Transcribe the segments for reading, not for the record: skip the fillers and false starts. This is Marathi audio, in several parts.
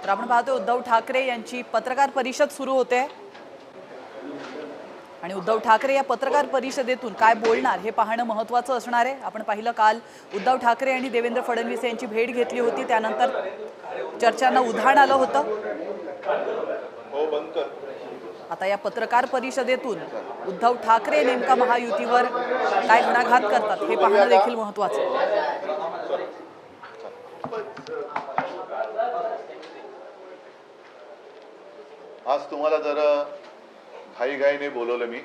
तर आपण पाहतो उद्धव ठाकरे यांची पत्रकार परिषद सुरू होते आणि उद्धव ठाकरे या पत्रकार परिषदेतून काय बोलणार हे पाहणं महत्त्वाचं असणार आहे। आपण पाहिलं काल उद्धव ठाकरे आणि देवेंद्र फडणवीस यांची भेट घेतली होती, त्यानंतर चर्चांना उधाण आलं होतं। आता या पत्रकार परिषदेतून उद्धव ठाकरे नेमका महायुतीवर काय घणाघात करतात हे पाहणं देखील महत्त्वाचं आहे। आज तुम्हाला जरा घाईघाईने बोलवलं मी,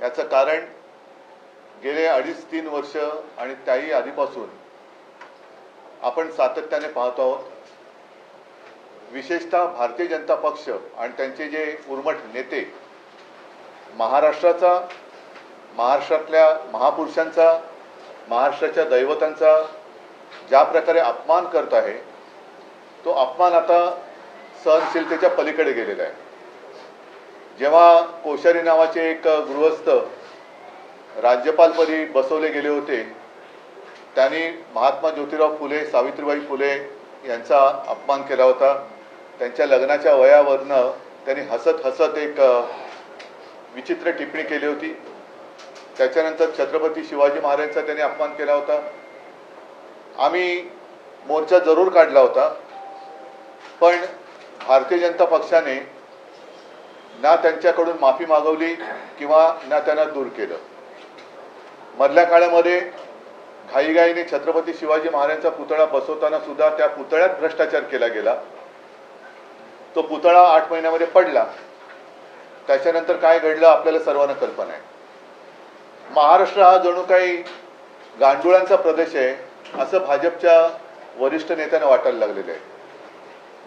याचं कारण गेले 2.5-3 वर्ष आणि त्याही आधीपासून आपण सातत्याने पाहतो आहोत। विशेषतः भारतीय जनता पक्ष आणि त्यांचे जे उर्मट नेते महाराष्ट्रातल्या महापुरुषांचा, महाराष्ट्राच्या दैवतांचा ज्या प्रकारे अपमान करत आहे, तो अपमान आता सहनशीलतेच्या पलीकडे गेलेला आहे। जेव्हा कोश्यारी नावाचे एक गृहस्थ राज्यपालपदी बसवले गेले होते, त्यांनी महात्मा ज्योतिराव फुले, सावित्रीबाई फुले यांचा अपमान केला होता। त्यांच्या लग्नाच्या वयावरनं त्यांनी हसत हसत एक विचित्र टिप्पणी केली होती। त्याच्यानंतर छत्रपती शिवाजी महाराजांचा त्यांनी अपमान केला होता। आम्ही मोर्चा जरूर काढला होता, पण भारतीय जनता पक्षाने ना त्यांच्याकडून माफी मागवली किंवा ना त्यांना दूर केलं। मधल्या काळामध्ये घाईघाईने छत्रपती शिवाजी महाराजांचा पुतळा बसवताना सुद्धा त्या पुतळ्यात भ्रष्टाचार केला गेला। तो पुतळा 8 महिन्यामध्ये पडला। त्याच्यानंतर काय घडलं आपल्याला सर्वांना कल्पना आहे। महाराष्ट्र हा जणू काही गांडुळांचा प्रदेश आहे असं भाजपच्या वरिष्ठ नेत्यांना वाटायला लागलेलं आहे।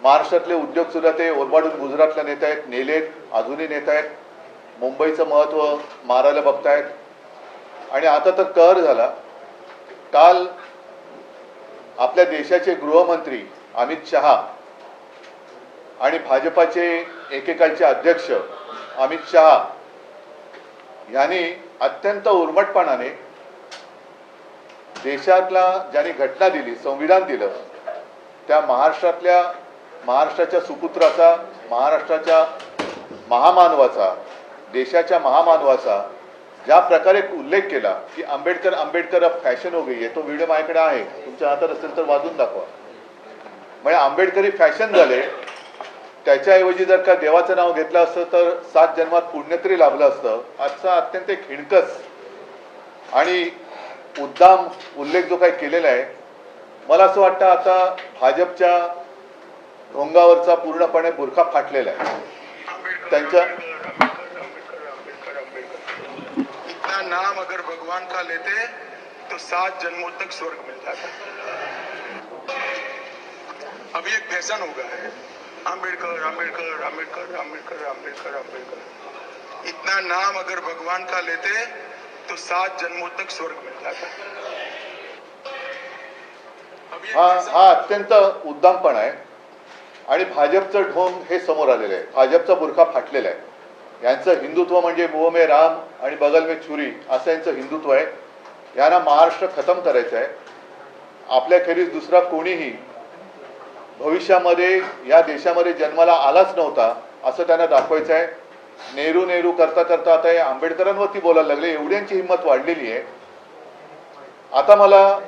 महाराष्ट्रातले उद्योग सुद्धा ते ओरबाडून गुजरातला नेत आहेत, नेलेत, अजूनही नेत आहेत। मुंबईचं महत्त्व मारायला बघतायत आणि आता तर कहर झाला। काल आपल्या देशाचे गृहमंत्री अमित शहा आणि भाजपाचे एकेकाळचे अध्यक्ष अमित शहा यांनी अत्यंत उर्मटपणाने देशातला ज्यांनी घटना दिली, संविधान दिलं, त्या महाराष्ट्राच्या सुपुत्राचा, महाराष्ट्राच्या महामानवाचा, देशाच्या महामानवाचा ज्या प्रकारे उल्लेख केला की आंबेडकर अब फॅशन हो गई है। तो व्हिडिओ माझ्याकडे आहे, तुमच्या हातात असेल तर वाजून दाखवा। म्हणजे आंबेडकरी फॅशन झाले। त्याच्याऐवजी जर का देवाचं नाव घेतलं असतं तर 7 जन्मात पुण्य तरी लाभलं असतं। असा अत्यंत हिणकस आणि उद्दाम उल्लेख जो काही केलेला आहे, मला असं वाटतं आता भाजपच्या ढोंगावरचा पूर्णपणे बुरखा फाटलेला आहे। त्यांच्या इतना नाम अगर भगवान का लेते तो 7 जन्मों तक स्वर्ग मिल जाता। अभी एक फैशन हो गया है, आंबेडकर आंबेडकर आंबेडकर आंबेडकर आंबेडकर आंबेडकर। इतना नाम अगर भगवान का लेते तो 7 जन्मों तक स्वर्ग मिल जाता। हा अत्यंत उद्दामपणा आहे आणि भाजपचं ढोंग हे समोर आलेलं आहे। भाजपचा बुरखा फाटलेला आहे। यांचं हिंदुत्व म्हणजे मुंह में राम आणि बगल में छुरी असं यांचं हिंदुत्व आहे। यांना महाराष्ट्र खतम करायचं आहे। आपल्याखेरीज दुसरा कोणीही भविष्यामध्ये या देशामध्ये जन्माला आलाच नव्हता असं त्यांना दाखवायचं आहे। नेहरू करता करता आता या आंबेडकरांवरती बोलायला लागले। एवढ्यांची हिंमत वाढलेली आहे। आता मला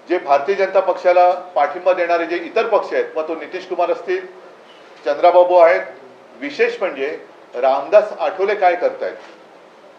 जे भारतीय जनता पक्षाला पाठिंबा देणारे जे इतर पक्ष आहेत, मग तो नितीश कुमार असतील, चंद्राबाबू आहेत, विशेष म्हणजे रामदास आठवले काय करतायत।